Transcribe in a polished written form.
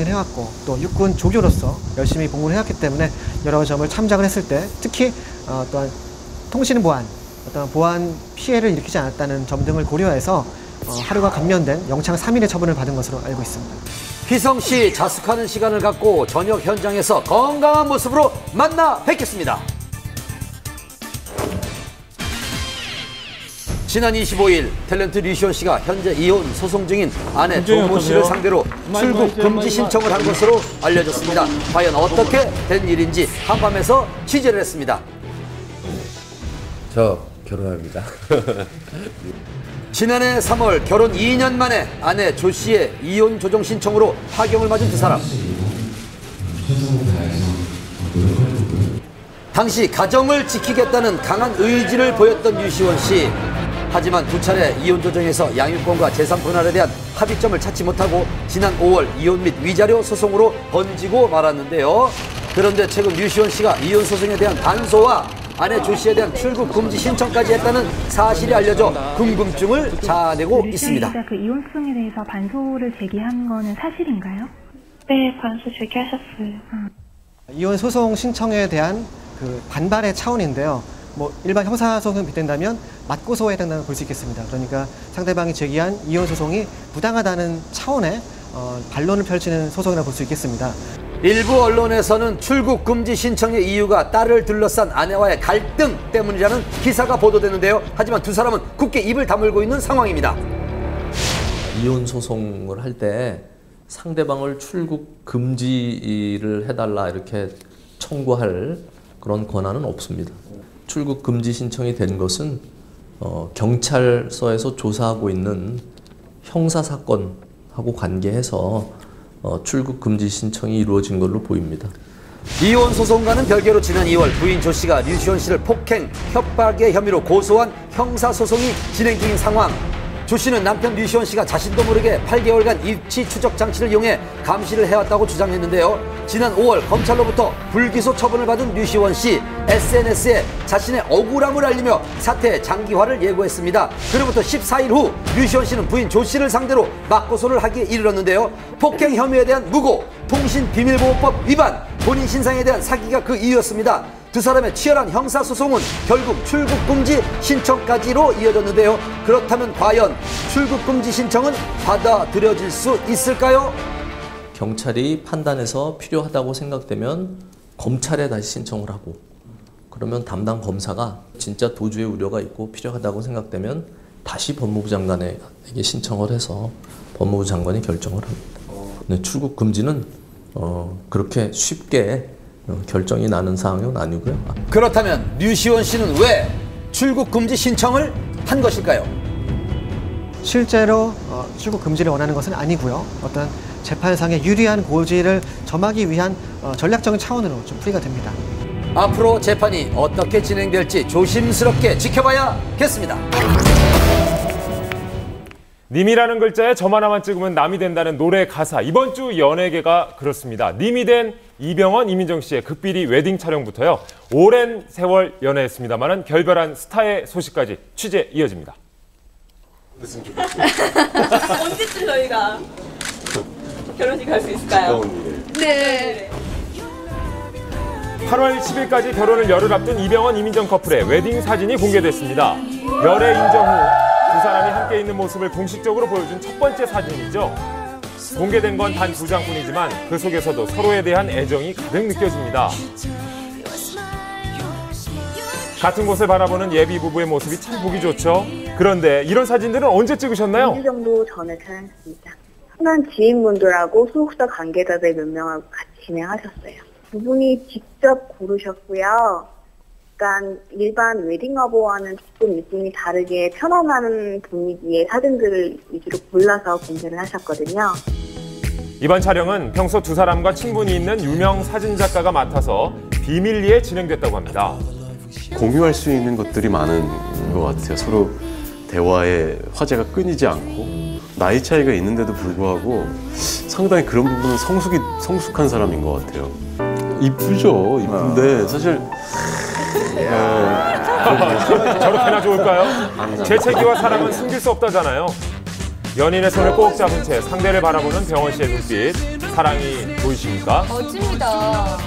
해왔고 또 육군 조교로서 열심히 복무를 해왔기 때문에 여러 점을 참작을 했을 때 특히 또한 통신 보안, 어떤 보안 피해를 일으키지 않았다는 점 등을 고려해서 하루가 감면된 영창 3일의 처분을 받은 것으로 알고 있습니다. 희성 씨 자숙하는 시간을 갖고 전역 현장에서 건강한 모습으로 만나 뵙겠습니다. 지난 25일 탤런트 류시원 씨가 현재 이혼 소송 중인 아내 조모 씨를 상대로 출국 금지 신청을 한 것으로 알려졌습니다. 과연 어떻게 된 일인지 한밤에서 취재를 했습니다. 저 결혼합니다. 지난해 3월 결혼 2년 만에 아내 조 씨의 이혼 조정 신청으로 파경을 맞은 두 사람. 당시 가정을 지키겠다는 강한 의지를 보였던 류시원 씨. 하지만 두 차례 이혼 조정에서 양육권과 재산 분할에 대한 합의점을 찾지 못하고 지난 5월 이혼 및 위자료 소송으로 번지고 말았는데요. 그런데 최근 류시원 씨가 이혼 소송에 대한 반소와 아내 조 씨에 대한 출국 금지 신청까지 했다는 사실이 알려져 궁금증을 자아내고 있습니다. 그 이혼 소송에 대해서 반소를 제기한 거는 사실인가요? 네, 반소 제기하셨어요. 이혼 소송 신청에 대한 그 반발의 차원인데요. 일반 형사소송에 빗댄다면 맞고소에 해당한다고 볼 수 있겠습니다. 그러니까 상대방이 제기한 이혼 소송이 부당하다는 차원의 반론을 펼치는 소송이라고 볼 수 있겠습니다. 일부 언론에서는 출국 금지 신청의 이유가 딸을 둘러싼 아내와의 갈등 때문이라는 기사가 보도되는데요. 하지만 두 사람은 굳게 입을 다물고 있는 상황입니다. 이혼 소송을 할 때 상대방을 출국 금지를 해달라 이렇게 청구할 그런 권한은 없습니다. 출국 금지 신청이 된 것은 경찰서에서 조사하고 있는 형사사건하고 관계해서 출국 금지 신청이 이루어진 걸로 보입니다. 이혼 소송과는 별개로 지난 2월 부인 조 씨가 류시원 씨를 폭행, 협박의 혐의로 고소한 형사소송이 진행 중인 상황. 조 씨는 남편 류시원 씨가 자신도 모르게 8개월간 입치 추적 장치를 이용해 감시를 해왔다고 주장했는데요. 지난 5월 검찰로부터 불기소 처분을 받은 류시원 씨, SNS에 자신의 억울함을 알리며 사태의 장기화를 예고했습니다. 그로부터 14일 후 류시원 씨는 부인 조 씨를 상대로 맞고소를 하기에 이르렀는데요. 폭행 혐의에 대한 무고, 통신비밀보호법 위반, 본인 신상에 대한 사기가 그 이유였습니다. 두 사람의 치열한 형사소송은 결국 출국금지 신청까지로 이어졌는데요. 그렇다면 과연 출국금지 신청은 받아들여질 수 있을까요? 경찰이 판단해서 필요하다고 생각되면 검찰에 다시 신청을 하고, 그러면 담당 검사가 진짜 도주의 우려가 있고 필요하다고 생각되면 다시 법무부 장관에게 신청을 해서 법무부 장관이 결정을 합니다. 근데 출국금지는 그렇게 쉽게 결정이 나는 사항은 아니고요. 그렇다면 류시원 씨는 왜 출국 금지 신청을 한 것일까요? 실제로 출국 금지를 원하는 것은 아니고요. 어떤 재판상의 유리한 고지를 점하기 위한 전략적인 차원으로 좀 풀이가 됩니다. 앞으로 재판이 어떻게 진행될지 조심스럽게 지켜봐야겠습니다. 님이라는 글자에 점 하나만 찍으면 남이 된다는 노래 가사. 이번 주 연예계가 그렇습니다. 님이 된 이병헌, 이민정 씨의 극비리 웨딩 촬영부터요. 오랜 세월 연애했습니다만은 결별한 스타의 소식까지 취재 이어집니다. 언제쯤 저희가 결혼식 갈 수 있을까요? 네. 8월 10일까지 결혼을 열흘 앞둔 이병헌, 이민정 커플의 웨딩 사진이 공개됐습니다. 열애 인정 후 두 사람이 함께 있는 모습을 공식적으로 보여준 첫 번째 사진이죠. 공개된 건 단 2장뿐이지만 그 속에서도 서로에 대한 애정이 가득 느껴집니다. 같은 곳을 바라보는 예비 부부의 모습이 참 보기 좋죠. 그런데 이런 사진들은 언제 찍으셨나요? 2주 정도 전에 촬영했습니다. 흔한 지인분들하고 소속사 관계자들 몇 명하고 같이 진행하셨어요. 두 분이 직접 고르셨고요. 약간 일반 웨딩화보와는 조금 느낌이 다르게 편안한 분위기의 사진들을 위주로 골라서 공개를 하셨거든요. 이번 촬영은 평소 두 사람과 친분이 있는 유명 사진작가가 맡아서 비밀리에 진행됐다고 합니다. 공유할 수 있는 것들이 많은 것 같아요. 서로 대화에 화제가 끊이지 않고 나이 차이가 있는데도 불구하고 상당히 그런 부분은 성숙한 사람인 것 같아요. 이쁘죠. 이쁜데 사실 저렇게나 좋을까요? 재채기와 사랑은 숨길 수 없다잖아요. 연인의 손을 꼭 잡은 채 상대를 바라보는 병헌 씨의 눈빛. 사랑이 보이십니까? 멋집니다.